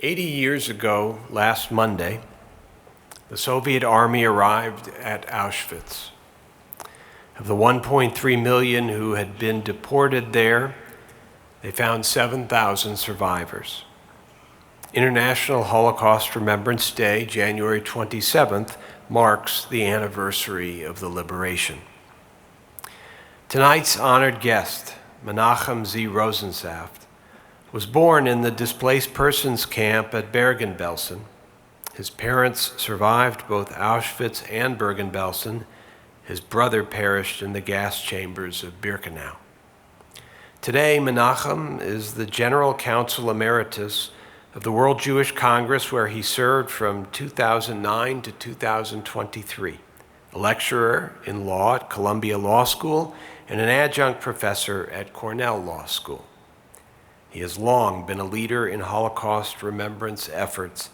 80 years ago, last Monday, the Soviet army arrived at Auschwitz. Of the 1.3 million who had been deported there, they found 7,000 survivors. International Holocaust Remembrance Day, January 27th, marks the anniversary of the liberation. Tonight's honored guest, Menachem Z. Rosensaft, was born in the displaced persons camp at Bergen-Belsen. His parents survived both Auschwitz and Bergen-Belsen. His brother perished in the gas chambers of Birkenau. Today, Menachem is the General Counsel Emeritus of the World Jewish Congress, where he served from 2009 to 2023, a lecturer in law at Columbia Law School and an adjunct professor at Cornell Law School. He has long been a leader in Holocaust remembrance efforts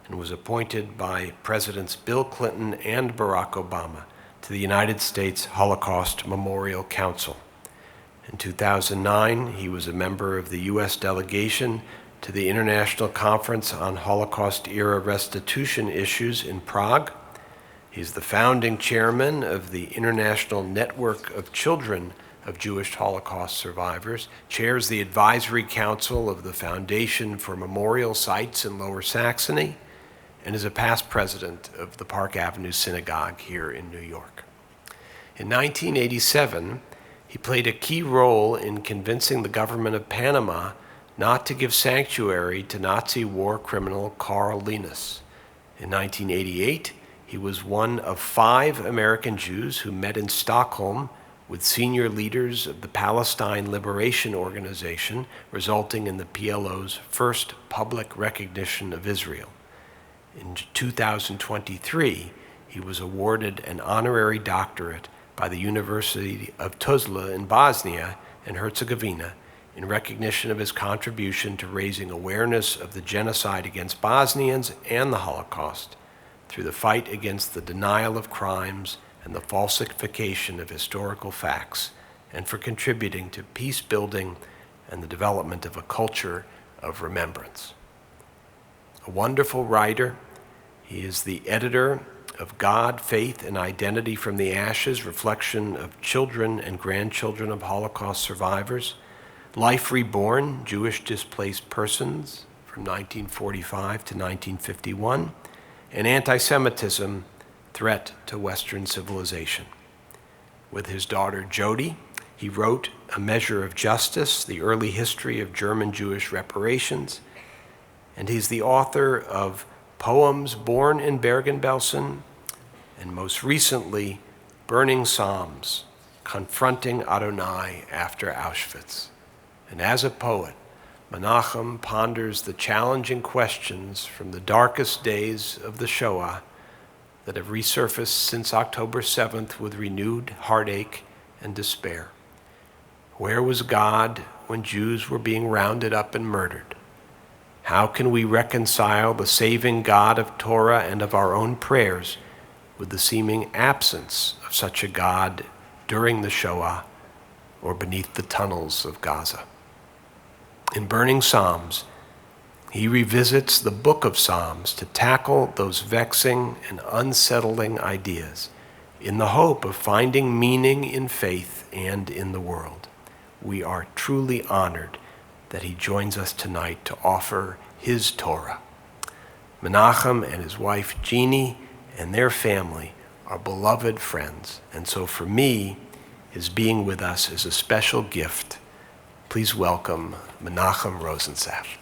and was appointed by Presidents Bill Clinton and Barack Obama to the United States Holocaust Memorial Council. In 2009, he was a member of the U.S. delegation to the International Conference on Holocaust-era Restitution Issues in Prague. He's the founding chairman of the International Network of Children of Jewish Holocaust Survivors, chairs the Advisory Council of the Foundation for Memorial Sites in Lower Saxony, and is a past president of the Park Avenue Synagogue here in New York. In 1987, he played a key role in convincing the government of Panama not to give sanctuary to Nazi war criminal Karl Linus. In 1988, he was one of 5 American Jews who met in Stockholm with senior leaders of the Palestine Liberation Organization, resulting in the PLO's first public recognition of Israel. In 2023, he was awarded an honorary doctorate by the University of Tuzla in Bosnia and Herzegovina in recognition of his contribution to raising awareness of the genocide against Bosnians and the Holocaust through the fight against the denial of crimes and the falsification of historical facts, and for contributing to peace building and the development of a culture of remembrance. A wonderful writer, he is the editor of God, Faith, and Identity from the Ashes, Reflection of Children and Grandchildren of Holocaust Survivors, Life Reborn, Jewish Displaced Persons from 1945 to 1951, and Anti-Semitism, Threat to Western Civilization. With his daughter Jody, he wrote A Measure of Justice, The Early History of German Jewish Reparations, and he's the author of Poems Born in Bergen-Belsen, and most recently, Burning Psalms, Confronting Adonai After Auschwitz. And as a poet, Menachem ponders the challenging questions from the darkest days of the Shoah that have resurfaced since October 7th with renewed heartache and despair. Where was God when Jews were being rounded up and murdered? How can we reconcile the saving God of Torah and of our own prayers with the seeming absence of such a God during the Shoah or beneath the tunnels of Gaza? In Burning Psalms, he revisits the book of Psalms to tackle those vexing and unsettling ideas in the hope of finding meaning in faith and in the world. We are truly honored that he joins us tonight to offer his Torah. Menachem and his wife Jeannie and their family are beloved friends, and so for me, his being with us is a special gift. Please welcome Menachem Rosensaft.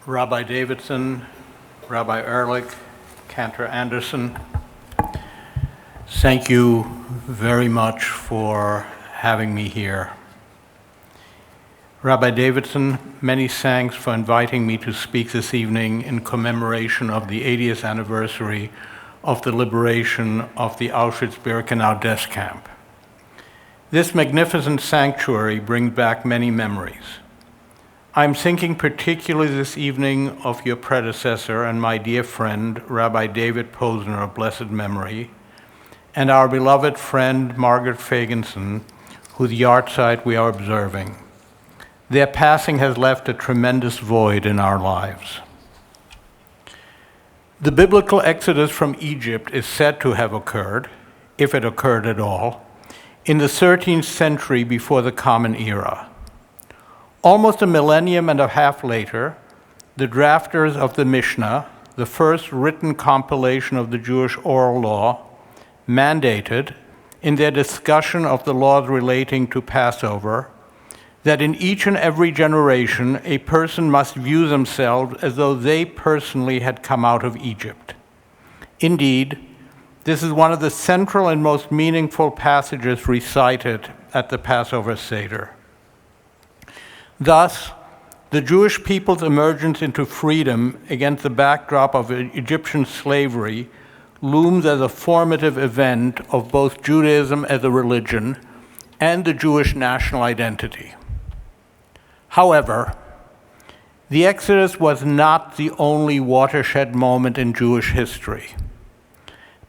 Rabbi Davidson, Rabbi Ehrlich, Cantor Anderson, thank you very much for having me here. Rabbi Davidson, many thanks for inviting me to speak this evening in commemoration of the 80th anniversary of the liberation of the Auschwitz-Birkenau death camp. This magnificent sanctuary brings back many memories. I'm thinking particularly this evening of your predecessor and my dear friend, Rabbi David Posner of blessed memory, and our beloved friend, Margaret Fagenson, whose yahrzeit we are observing. Their passing has left a tremendous void in our lives. The biblical exodus from Egypt is said to have occurred, if it occurred at all, in the 13th century before the Common Era. Almost a millennium and a half later, the drafters of the Mishnah, the first written compilation of the Jewish oral law, mandated, in their discussion of the laws relating to Passover, that in each and every generation a person must view themselves as though they personally had come out of Egypt. Indeed, this is one of the central and most meaningful passages recited at the Passover Seder. Thus, the Jewish people's emergence into freedom against the backdrop of Egyptian slavery looms as a formative event of both Judaism as a religion and the Jewish national identity. However, the Exodus was not the only watershed moment in Jewish history.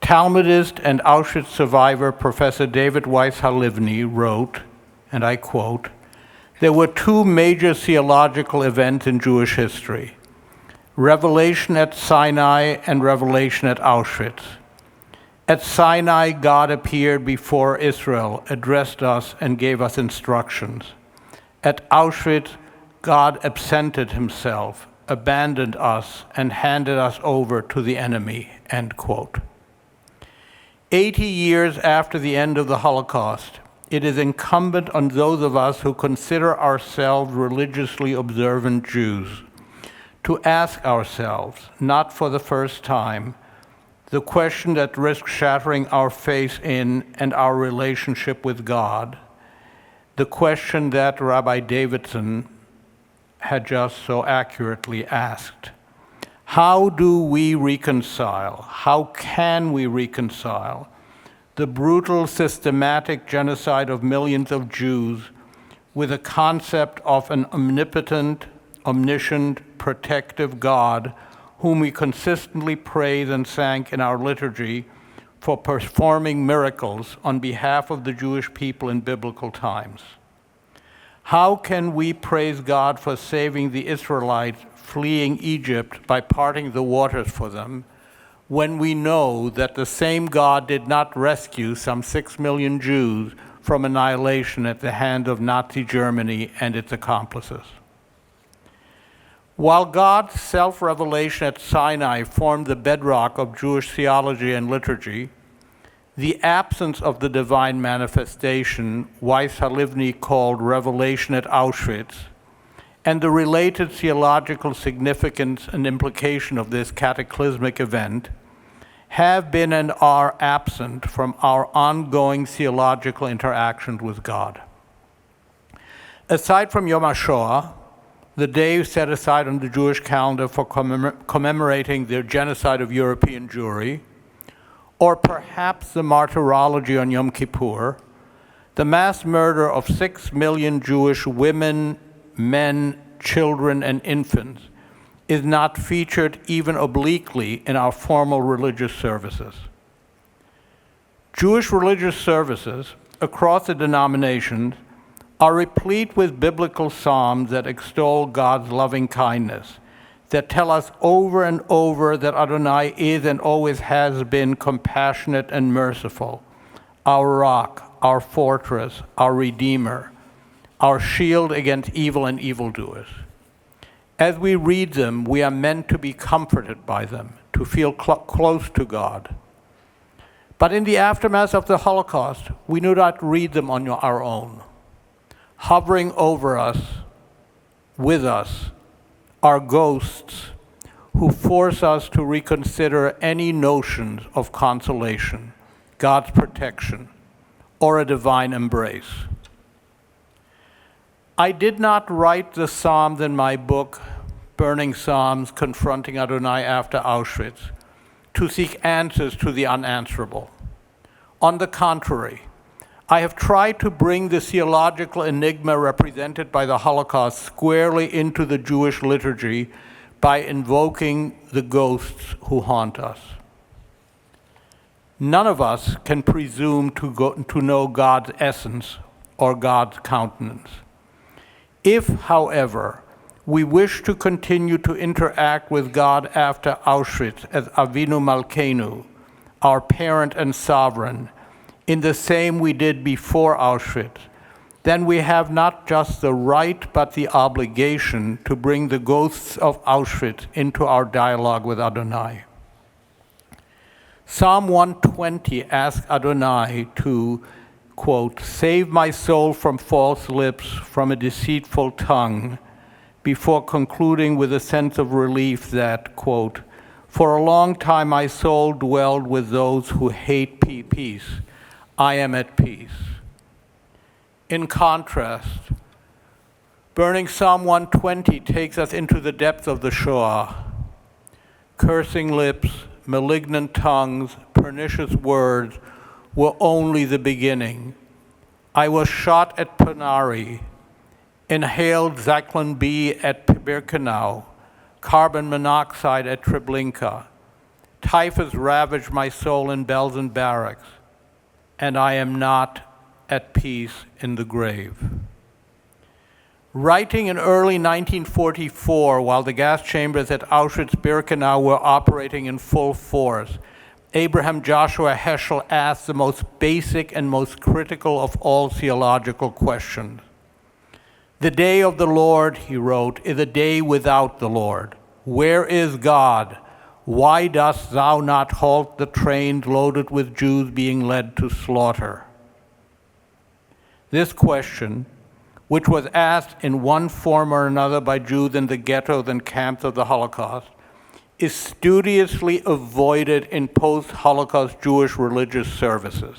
Talmudist and Auschwitz survivor Professor David Weiss Halivni wrote, and I quote, "There were two major theological events in Jewish history, revelation at Sinai and revelation at Auschwitz. At Sinai, God appeared before Israel, addressed us, and gave us instructions. At Auschwitz, God absented himself, abandoned us, and handed us over to the enemy," end quote. 80 years after the end of the Holocaust, it is incumbent on those of us who consider ourselves religiously observant Jews to ask ourselves, not for the first time, the question that risks shattering our faith in and our relationship with God, the question that Rabbi Davidson had just so accurately asked. How do we reconcile, how can we reconcile the brutal, systematic genocide of millions of Jews with a concept of an omnipotent, omniscient, protective God whom we consistently praise and thank in our liturgy for performing miracles on behalf of the Jewish people in biblical times? How can we praise God for saving the Israelites fleeing Egypt by parting the waters for them, when we know that the same God did not rescue some 6 million Jews from annihilation at the hand of Nazi Germany and its accomplices? While God's self-revelation at Sinai formed the bedrock of Jewish theology and liturgy, the absence of the divine manifestation, Weiss Halivni called revelation at Auschwitz, and the related theological significance and implication of this cataclysmic event have been and are absent from our ongoing theological interactions with God. Aside from Yom HaShoah, the day set aside on the Jewish calendar for commemorating the genocide of European Jewry, or perhaps the martyrology on Yom Kippur, the mass murder of 6 million Jewish women, men, children, and infants is not featured even obliquely in our formal religious services. Jewish religious services across the denominations are replete with biblical psalms that extol God's loving kindness, that tell us over and over that Adonai is and always has been compassionate and merciful, our rock, our fortress, our redeemer, our shield against evil and evildoers. As we read them, we are meant to be comforted by them, to feel close to God. But in the aftermath of the Holocaust, we do not read them on our own. Hovering over us, with us, are ghosts who force us to reconsider any notions of consolation, God's protection, or a divine embrace. I did not write the Psalms in my book, Burning Psalms, Confronting Adonai After Auschwitz, to seek answers to the unanswerable. On the contrary, I have tried to bring the theological enigma represented by the Holocaust squarely into the Jewish liturgy by invoking the ghosts who haunt us. None of us can presume to know God's essence or God's countenance. If, however, we wish to continue to interact with God after Auschwitz as Avinu Malkeinu, our parent and sovereign, in the same we did before Auschwitz, then we have not just the right but the obligation to bring the ghosts of Auschwitz into our dialogue with Adonai. Psalm 120 asks Adonai to, quote, save my soul from false lips, from a deceitful tongue, before concluding with a sense of relief that, quote, for a long time my soul dwelled with those who hate peace. I am at peace. In contrast, burning Psalm 120 takes us into the depths of the Shoah. Cursing lips, malignant tongues, pernicious words were only the beginning. I was shot at Panari, inhaled Zyklon B at Birkenau, carbon monoxide at Treblinka. Typhus ravaged my soul in Belsen barracks, and I am not at peace in the grave. Writing in early 1944, while the gas chambers at Auschwitz-Birkenau were operating in full force, Abraham Joshua Heschel asked the most basic and most critical of all theological questions. The day of the Lord, he wrote, is a day without the Lord. Where is God? Why dost thou not halt the trains loaded with Jews being led to slaughter? This question, which was asked in one form or another by Jews in the ghettos and camps of the Holocaust, is studiously avoided in post-Holocaust Jewish religious services.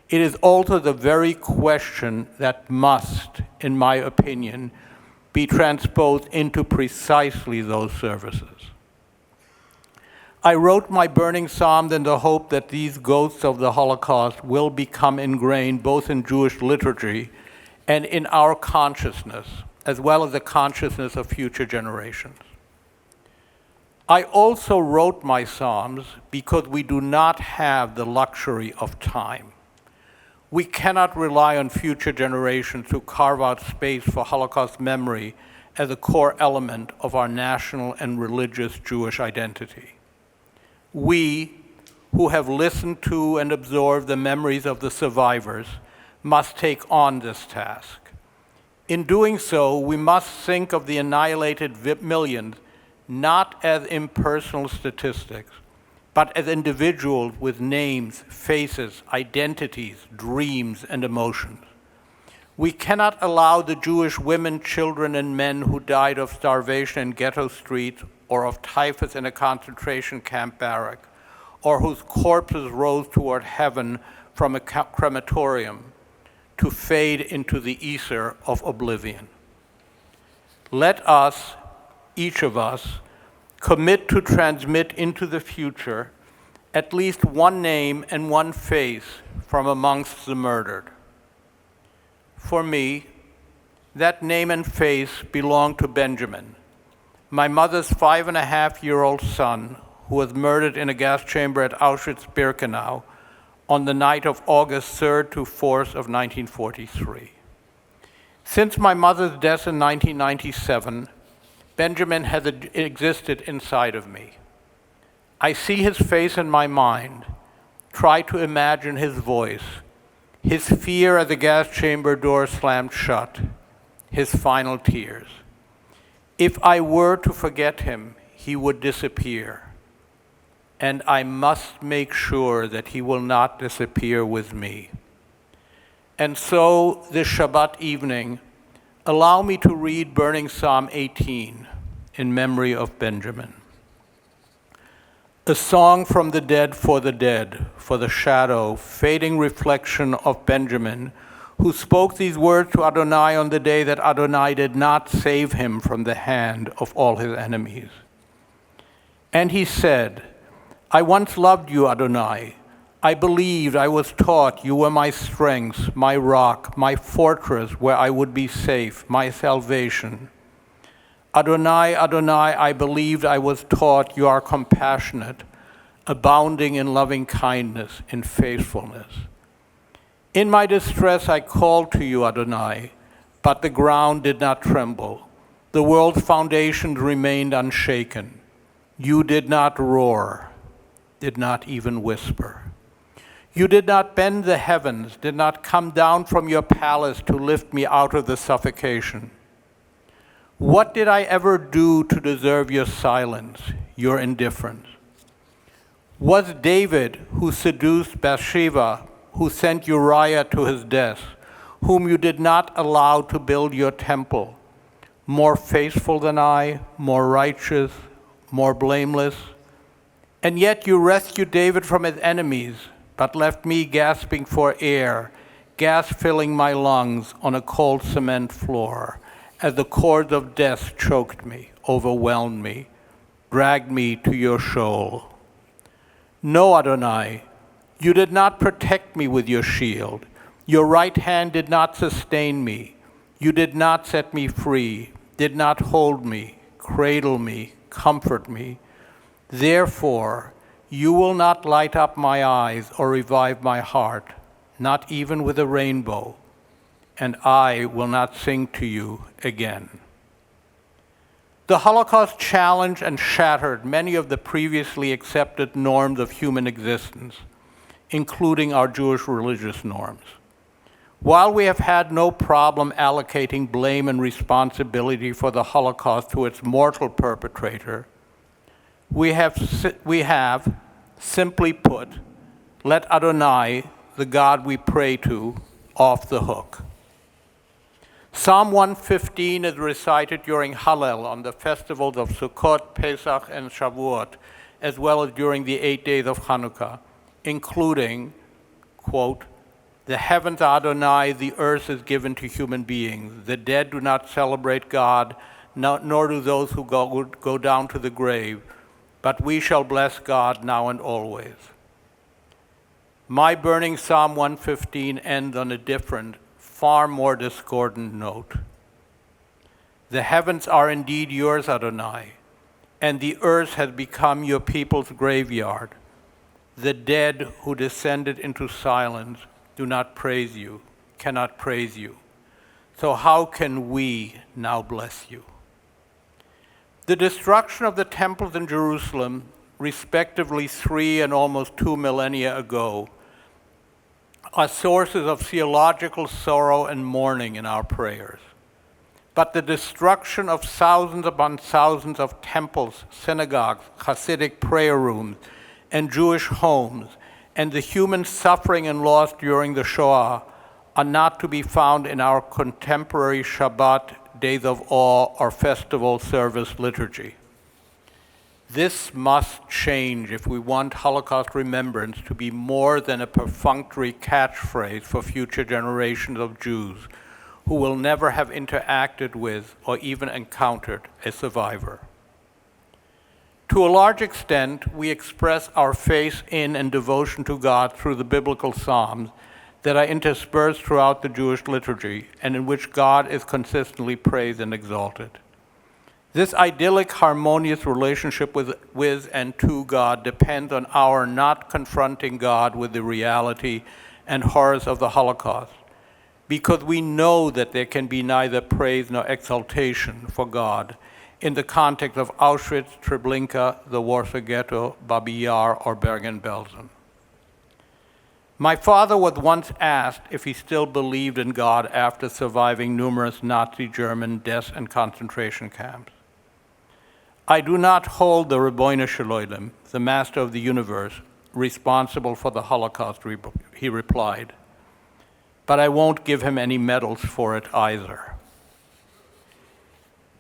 It is also the very question that must, in my opinion, be transposed into precisely those services. I wrote my burning psalms in the hope that these ghosts of the Holocaust will become ingrained both in Jewish liturgy and in our consciousness, as well as the consciousness of future generations. I also wrote my psalms because we do not have the luxury of time. We cannot rely on future generations to carve out space for Holocaust memory as a core element of our national and religious Jewish identity. We, who have listened to and absorbed the memories of the survivors, must take on this task. In doing so, we must think of the annihilated millions not as impersonal statistics, but as individuals with names, faces, identities, dreams, and emotions. We cannot allow the Jewish women, children, and men who died of starvation in ghetto streets or of typhus in a concentration camp barrack, or whose corpses rose toward heaven from a crematorium, to fade into the ether of oblivion. Let us, each of us, commit to transmit into the future at least one name and one face from amongst the murdered. For me, that name and face belong to Benjamin, my mother's 5.5-year-old son, who was murdered in a gas chamber at Auschwitz-Birkenau on the night of August 3rd to 4th of 1943. Since my mother's death in 1997, Benjamin has existed inside of me. I see his face in my mind, try to imagine his voice, his fear as the gas chamber door slammed shut, his final tears. If I were to forget him, he would disappear. And I must make sure that he will not disappear with me. And so, this Shabbat evening, allow me to read Burning Psalm 18 in memory of Benjamin. A song from the dead, for the shadow, fading reflection of Benjamin, who spoke these words to Adonai on the day that Adonai did not save him from the hand of all his enemies. And he said, I once loved you, Adonai. I believed, I was taught, you were my strength, my rock, my fortress where I would be safe, my salvation. Adonai, Adonai, I believed, I was taught, you are compassionate, abounding in loving kindness, in faithfulness. In my distress I called to you, Adonai, but the ground did not tremble. The world's foundations remained unshaken. You did not roar, did not even whisper. You did not bend the heavens, did not come down from your palace to lift me out of the suffocation. What did I ever do to deserve your silence, your indifference? Was David, who seduced Bathsheba, who sent Uriah to his death, whom you did not allow to build your temple, more faithful than I, more righteous, more blameless? And yet you rescued David from his enemies, but left me gasping for air, gas filling my lungs on a cold cement floor, as the cords of death choked me, overwhelmed me, dragged me to your shoal. No, Adonai, you did not protect me with your shield. Your right hand did not sustain me. You did not set me free, did not hold me, cradle me, comfort me. Therefore, you will not light up my eyes or revive my heart, not even with a rainbow, and I will not sing to you again. The Holocaust challenged and shattered many of the previously accepted norms of human existence, including our Jewish religious norms. While we have had no problem allocating blame and responsibility for the Holocaust to its mortal perpetrator, we have, simply put, let Adonai, the God we pray to, off the hook. Psalm 115 is recited during Hallel on the festivals of Sukkot, Pesach, and Shavuot, as well as during the 8 days of Hanukkah, including, quote, the heavens are Adonai, the earth is given to human beings. The dead do not celebrate God, nor do those who go down to the grave, but we shall bless God now and always. My burning Psalm 115 ends on a different, far more discordant note. The heavens are indeed yours, Adonai, and the earth has become your people's graveyard. The dead who descended into silence do not praise you, cannot praise you. So how can we now bless you? The destruction of the temples in Jerusalem, respectively 3 and almost 2 millennia ago, are sources of theological sorrow and mourning in our prayers. But the destruction of thousands upon thousands of temples, synagogues, Hasidic prayer rooms, and Jewish homes, and the human suffering and loss during the Shoah are not to be found in our contemporary Shabbat, Days of Awe, or festival service liturgy. This must change if we want Holocaust remembrance to be more than a perfunctory catchphrase for future generations of Jews who will never have interacted with or even encountered a survivor. To a large extent, we express our faith in and devotion to God through the biblical Psalms that are interspersed throughout the Jewish liturgy and in which God is consistently praised and exalted. This idyllic, harmonious relationship with and to God depends on our not confronting God with the reality and horrors of the Holocaust, because we know that there can be neither praise nor exaltation for God in the context of Auschwitz, Treblinka, the Warsaw Ghetto, Babi Yar, or Bergen-Belsen. My father was once asked if he still believed in God after surviving numerous Nazi German deaths and concentration camps. I do not hold the Ribbono Shel Olam, the Master of the Universe, responsible for the Holocaust, he replied, but I won't give him any medals for it either.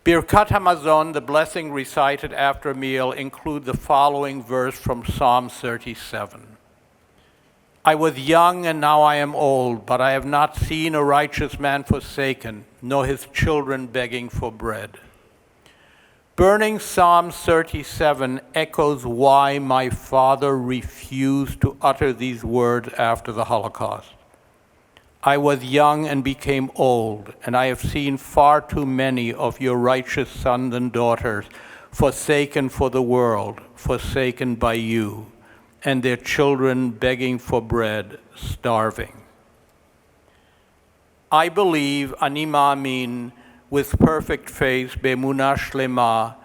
Birkat Hamazon, the blessing recited after a meal, include the following verse from Psalm 37. I was young and now I am old, but I have not seen a righteous man forsaken, nor his children begging for bread. Burning Psalm 37 echoes why my father refused to utter these words after the Holocaust. I was young and became old, and I have seen far too many of your righteous sons and daughters forsaken for the world, forsaken by you, and their children begging for bread, starving. I believe, ani ma'amin, with perfect faith, be'emunah shlema,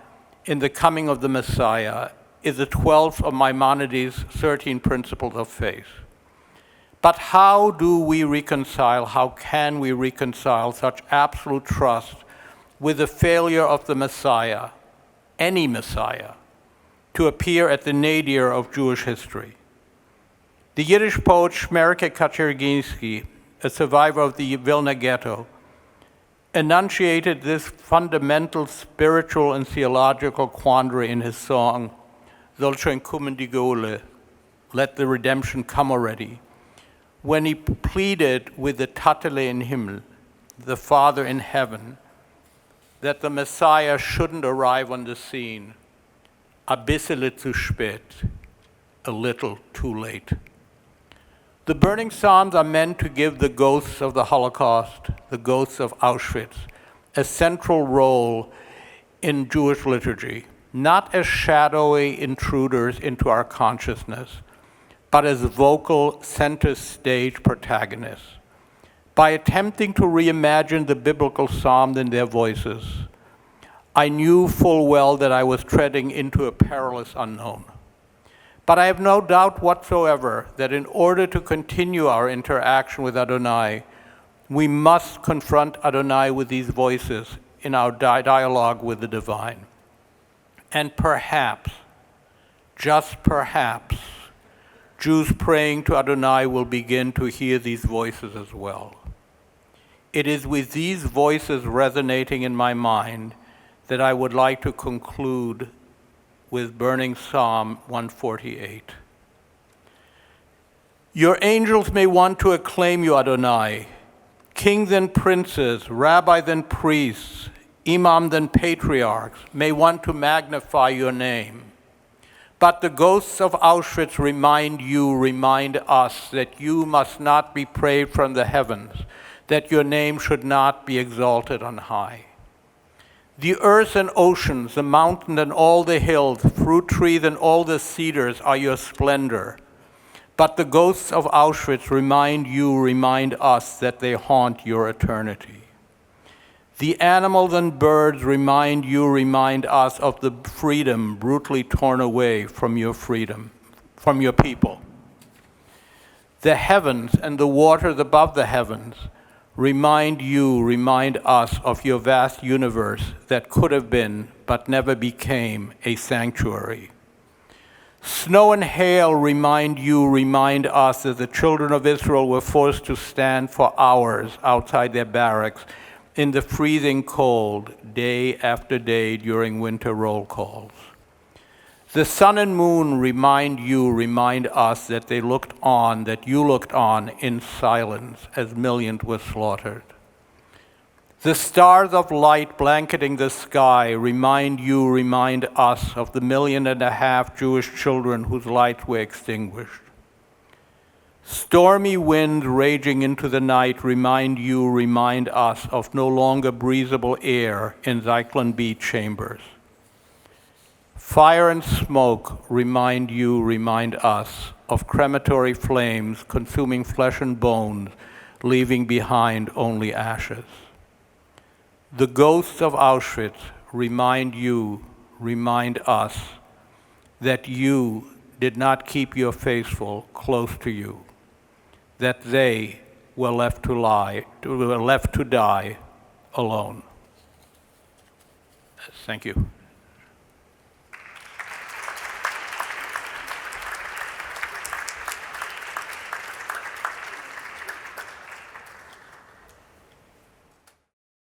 in the coming of the Messiah, is the 12th of Maimonides' 13 principles of faith. But how do we reconcile, how can we reconcile such absolute trust with the failure of the Messiah, any Messiah, to appear at the nadir of Jewish history? The Yiddish poet Shmerke Kaczergiński, a survivor of the Vilna Ghetto, enunciated this fundamental spiritual and theological quandary in his song, Soll schon kommen die Geule, Let the Redemption Come Already, when he pleaded with the Tatele in Himmel, the Father in heaven, that the Messiah shouldn't arrive on the scene, a bissele zu spät, a little too late. The burning psalms are meant to give the ghosts of the Holocaust, the ghosts of Auschwitz, a central role in Jewish liturgy, not as shadowy intruders into our consciousness, but as vocal center stage protagonists. By attempting to reimagine the biblical psalms in their voices, I knew full well that I was treading into a perilous unknown. But I have no doubt whatsoever that in order to continue our interaction with Adonai, we must confront Adonai with these voices in our dialogue with the divine. And perhaps, just perhaps, Jews praying to Adonai will begin to hear these voices as well. It is with these voices resonating in my mind that I would like to conclude with burning Psalm 148. Your angels may want to acclaim you, Adonai, kings and princes, rabbis and priests, imams and patriarchs may want to magnify your name. But the ghosts of Auschwitz remind us that you must not be praised from the heavens, that your name should not be exalted on high. The earth and oceans, the mountains and all the hills, fruit trees and all the cedars are your splendor. But the ghosts of Auschwitz remind us that they haunt your eternity. The animals and birds remind us of the freedom brutally torn away from your people. The heavens and the waters above the heavens remind us of your vast universe that could have been, but never became, a sanctuary. Snow and hail remind us that the children of Israel were forced to stand for hours outside their barracks in the freezing cold, day after day during winter roll calls. The sun and moon remind us that you looked on in silence as millions were slaughtered. The stars of light blanketing the sky remind us of the 1.5 million Jewish children whose lights were extinguished. Stormy winds raging into the night remind us of no longer breathable air in Zyklon B chambers. Fire and smoke remind us of crematory flames consuming flesh and bones, leaving behind only ashes. The ghosts of Auschwitz remind us that you did not keep your faithful close to you, that they were left to die alone. Thank you.